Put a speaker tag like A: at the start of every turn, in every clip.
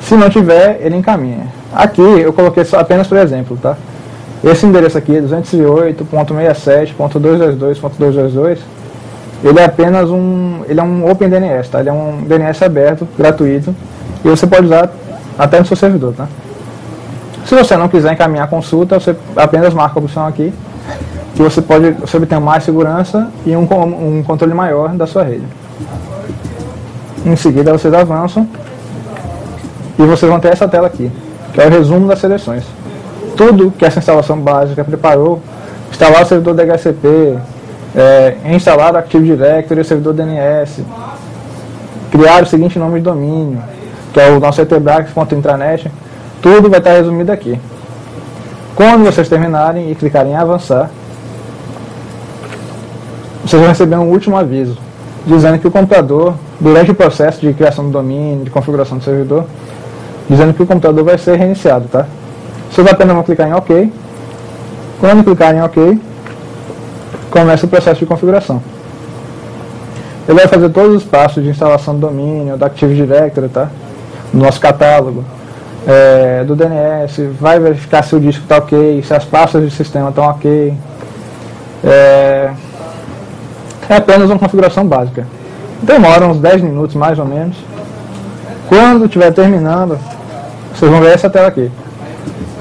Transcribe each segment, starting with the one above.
A: Se não tiver, ele encaminha. Aqui eu coloquei só apenas por exemplo, tá? Esse endereço aqui, 208.67.222.222, ele é apenas ele é um OpenDNS, tá? Ele é um DNS aberto, gratuito, e você pode usar até no seu servidor, tá? Se você não quiser encaminhar a consulta, você apenas marca a opção aqui, que você obtém mais segurança e um controle maior da sua rede. Em seguida, vocês avançam e vocês vão ter essa tela aqui, que é o resumo das seleções. Tudo que essa instalação básica preparou, instalar o servidor DHCP, instalar o Active Directory e o servidor DNS, criar o seguinte nome de domínio, que é o nosso etbrax.intranet, tudo vai estar resumido aqui. Quando vocês terminarem e clicarem em avançar, vocês vão receber um último aviso, dizendo que o computador, durante o processo de criação do domínio, de configuração do servidor, dizendo que o computador vai ser reiniciado, tá? Vocês apenas vão clicar em OK. Quando clicarem em OK, começa o processo de configuração. Ele vai fazer todos os passos de instalação do domínio, do Active Directory, tá? Do nosso catálogo, do DNS, vai verificar se o disco está ok, se as pastas de sistema estão ok. É apenas uma configuração básica. Demora uns 10 minutos mais ou menos. Quando estiver terminando, vocês vão ver essa tela aqui.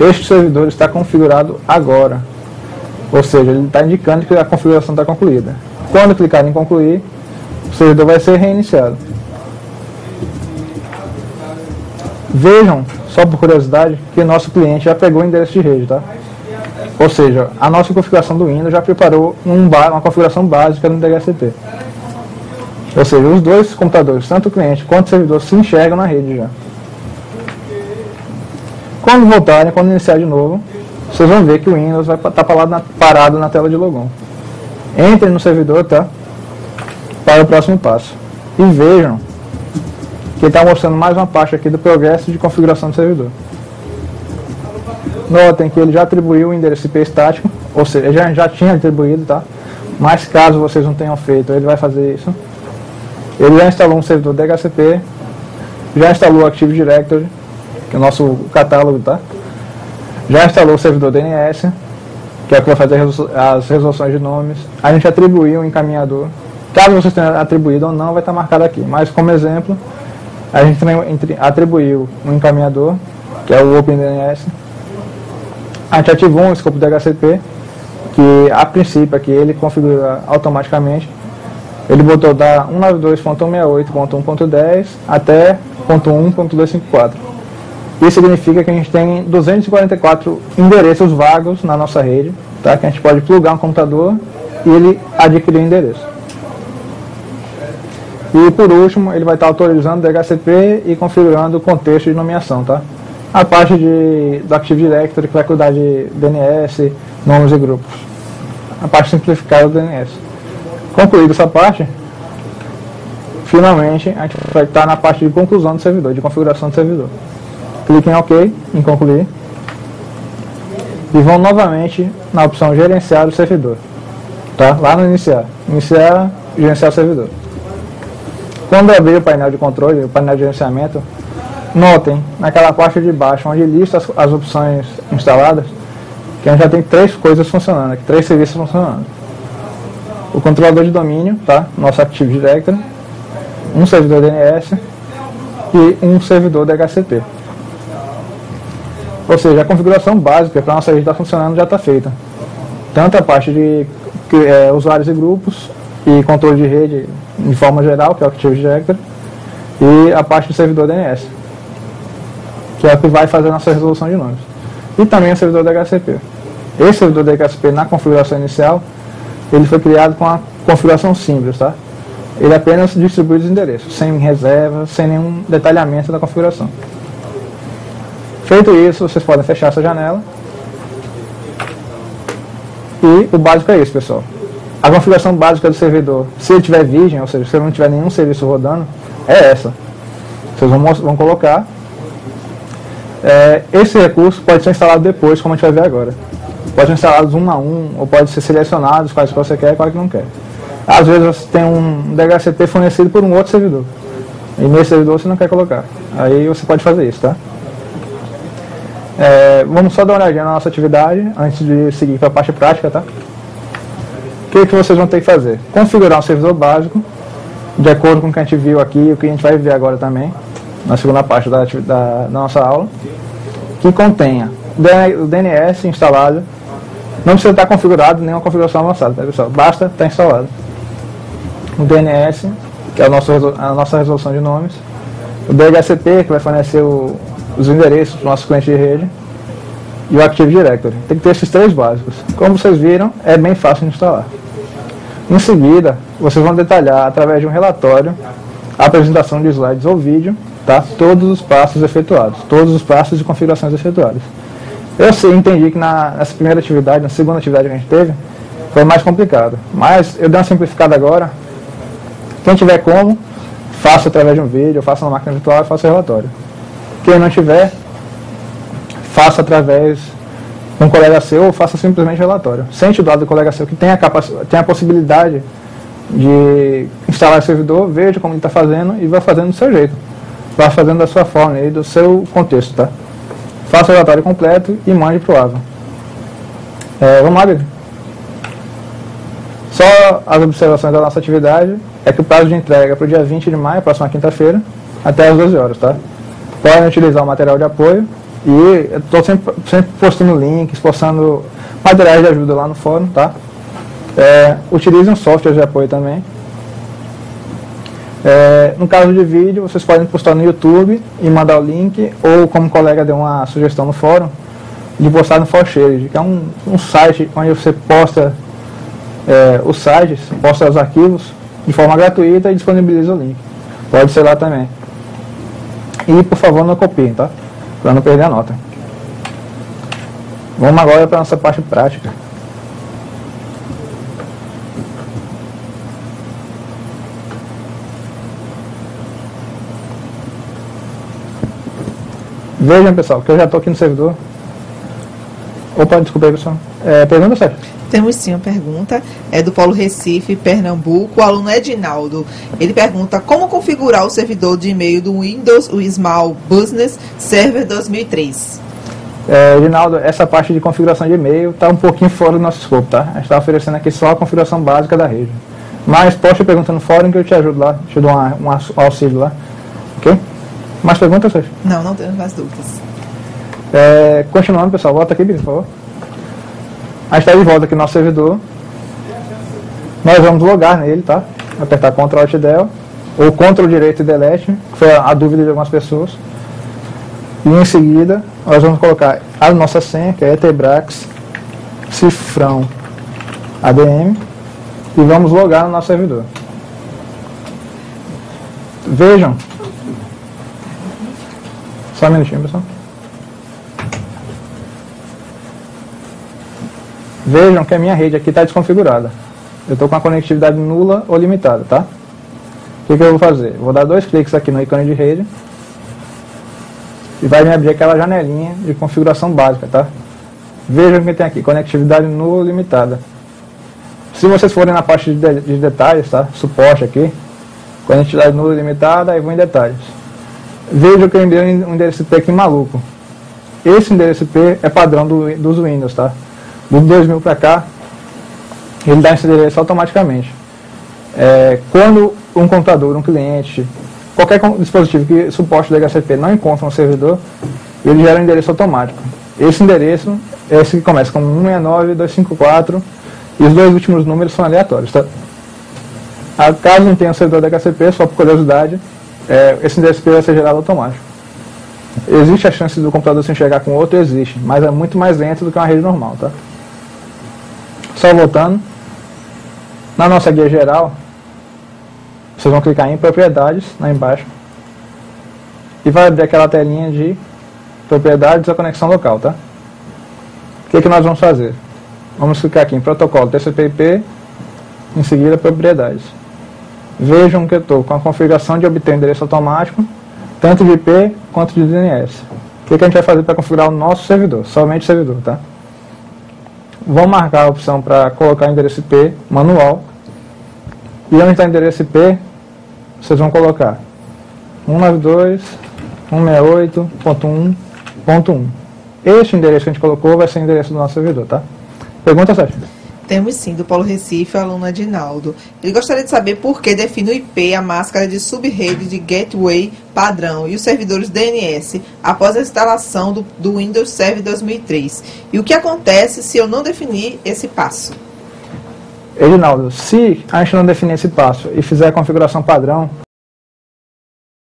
A: Este servidor está configurado agora. Ou seja, ele está indicando que a configuração está concluída. Quando clicar em concluir, o servidor vai ser reiniciado. Vejam, só por curiosidade, que o nosso cliente já pegou o endereço de rede, tá? Ou seja, a nossa configuração do Windows já preparou uma configuração básica no DHCP. Ou seja, os dois computadores, tanto o cliente quanto o servidor, se enxergam na rede já. Quando voltarem, quando iniciar de novo, vocês vão ver que o Windows vai estar parado na tela de logon. Entrem no servidor, tá? Para o próximo passo. E vejam que está mostrando mais uma parte aqui do progresso de configuração do servidor. Notem que ele já atribuiu o endereço IP estático, ou seja, ele já tinha atribuído, tá? Mas caso vocês não tenham feito, ele vai fazer isso. Ele já instalou um servidor DHCP, já instalou o Active Directory, que é o nosso catálogo, tá? Já instalou o servidor DNS, que é o que vai fazer as resoluções de nomes. A gente atribuiu um encaminhador. Caso vocês tenham atribuído ou não, vai estar marcado aqui. Mas como exemplo, a gente atribuiu um encaminhador, que é o OpenDNS. A gente ativou um escopo DHCP, que a princípio aqui ele configura automaticamente. Ele botou da 192.168.1.10 até .1.254. Isso significa que a gente tem 244 endereços vagos na nossa rede, tá? Que a gente pode plugar um computador e ele adquirir o endereço. E por último, ele vai estar autorizando o DHCP e configurando o contexto de nomeação, tá? A parte do Active Directory, que vai cuidar de DNS, nomes e grupos. A parte simplificada do DNS. Concluída essa parte, finalmente a gente vai estar na parte de conclusão do servidor, de configuração do servidor. Clique em OK, em concluir, e vão novamente na opção gerenciar o servidor, tá? Lá no iniciar, gerenciar o servidor. Quando abrir o painel de controle, o painel de gerenciamento, notem naquela parte de baixo, onde lista as opções instaladas, que a gente já tem 3 coisas funcionando, aqui, 3 serviços funcionando. O controlador de domínio, tá? Nosso Active Directory, um servidor DNS e um servidor DHCP. Ou seja, a configuração básica para a nossa rede estar funcionando já está feita. Tanto a parte de usuários e grupos e controle de rede de forma geral, que é o Active Directory, e a parte do servidor DNS, que é o que vai fazer a nossa resolução de nomes. E também o servidor DHCP. Esse servidor DHCP na configuração inicial, ele foi criado com a configuração simples, tá? Ele apenas distribui os endereços, sem reservas, sem nenhum detalhamento da configuração. Feito isso, vocês podem fechar essa janela. E o básico é isso, pessoal. A configuração básica do servidor, se ele tiver virgem, ou seja, se ele não tiver nenhum serviço rodando, é essa. Vocês vão colocar. Esse recurso pode ser instalado depois, como a gente vai ver agora. Pode ser instalados um a um, ou pode ser selecionados quais que você quer e quais que não quer. Às vezes você tem um DHCP fornecido por um outro servidor. e nesse servidor você não quer colocar. Aí você pode fazer isso, tá? Vamos só dar uma olhadinha na nossa atividade antes de seguir para a parte prática, tá? O que vocês vão ter que fazer? Configurar um servidor básico, de acordo com o que a gente viu aqui e o que a gente vai ver agora também, na segunda parte da nossa aula, que contenha o DNS instalado. Não precisa estar configurado nenhuma configuração avançada, tá, pessoal? Basta estar instalado. O DNS, que é a nossa resolução de nomes. O DHCP, que vai fornecer os endereços para os nossos clientes de rede. E o Active Directory. Tem que ter esses três básicos. Como vocês viram, é bem fácil de instalar. Em seguida, vocês vão detalhar, através de um relatório, a apresentação de slides ou vídeo, tá? Todos os passos efetuados, todos os passos de configurações efetuadas. Eu entendi que nessa primeira atividade, na segunda atividade que a gente teve, foi mais complicado. Mas eu dei uma simplificada agora. Quem tiver como, faça através de um vídeo, faça na máquina virtual e faça o relatório. Quem não tiver, faça através de um colega seu ou faça simplesmente relatório. Sente do lado do colega seu que tem a possibilidade de instalar o servidor, veja como ele está fazendo e vai fazendo do seu jeito. Vai fazendo da sua forma e do seu contexto, tá? Faça o relatório completo e mande para o AVA. Vamos lá, Pedro. Só as observações da nossa atividade é que o prazo de entrega é para o dia 20 de maio, próxima quinta-feira, até às 12 horas, tá? Podem utilizar o material de apoio e eu estou sempre postando links, postando materiais de ajuda lá no fórum, tá? Utilizem softwares de apoio também. No caso de vídeo, vocês podem postar no YouTube e mandar o link, ou como o colega deu uma sugestão no fórum, de postar no ForShared, que é um site onde você posta os sites, posta os arquivos de forma gratuita e disponibiliza o link. Pode ser lá também. E por favor não copiem, tá? Para não perder a nota. Vamos agora para a nossa parte prática. Vejam, pessoal, que eu já estou aqui no servidor. Opa, desculpa aí, pessoal. Pergunta, Sérgio?
B: Temos sim uma pergunta, é do Polo Recife, Pernambuco. O aluno Edinaldo, ele pergunta como configurar o servidor de e-mail do Windows Small Business Server 2003.
A: Edinaldo, essa parte de configuração de e-mail está um pouquinho fora do nosso escopo, tá? A gente está oferecendo aqui só a configuração básica da rede. Mas poste a pergunta no fórum que eu te ajudo lá, te dou um auxílio lá. Ok? Mais perguntas, Sérgio?
B: Não tenho mais dúvidas.
A: Continuando, pessoal, volta aqui, por favor. A gente está de volta aqui no nosso servidor. Nós vamos logar nele, tá? Apertar Ctrl Alt Del ou Ctrl direito e Delete, que foi a dúvida de algumas pessoas. E em seguida, nós vamos colocar a nossa senha, que é Etebrax cifrão ADM, e vamos logar no nosso servidor. Vejam. Só um minutinho, pessoal. Vejam que a minha rede aqui está desconfigurada. Eu estou com a conectividade nula ou limitada, tá? O que eu vou fazer? Eu vou dar 2 cliques aqui no ícone de rede e vai me abrir aquela janelinha de configuração básica, tá? Vejam que tem aqui, conectividade nula ou limitada. Se vocês forem na parte de detalhes, tá? Suporte aqui, conectividade nula ou limitada, aí vou em detalhes. Vejam que eu enviei um endereço IP aqui maluco. Esse endereço IP é padrão dos Windows, tá? Do 2000 para cá, ele dá esse endereço automaticamente. Quando um computador, um cliente, qualquer dispositivo que suporte o DHCP não encontra um servidor, ele gera um endereço automático. Esse endereço é esse que começa com 169.254 e os 2 últimos números são aleatórios, tá? Caso não tenha um servidor DHCP, só por curiosidade, esse endereço IP vai ser gerado automático. Existe a chance do computador se enxergar com outro? Existe, mas é muito mais lento do que uma rede normal, tá? Só voltando, na nossa guia geral, vocês vão clicar em propriedades, lá embaixo, e vai abrir aquela telinha de propriedades da conexão local, tá? O que nós vamos fazer? Vamos clicar aqui em protocolo TCP/IP, em seguida propriedades. Vejam que eu estou com a configuração de obter endereço automático, tanto de IP quanto de DNS. O que a gente vai fazer para configurar o nosso servidor? Somente o servidor, tá? Vamos marcar a opção para colocar o endereço IP manual. E onde está o endereço IP, vocês vão colocar 192.168.1.1. Este endereço que a gente colocou vai ser o endereço do nosso servidor, tá? Pergunta, Sérgio.
B: Temos sim, do Polo Recife, o aluno Edinaldo. Ele gostaria de saber por que define o IP a máscara de subrede de gateway padrão e os servidores DNS após a instalação do Windows Server 2003. E o que acontece se eu não definir esse passo?
A: Edinaldo, se a gente não definir esse passo e fizer a configuração padrão,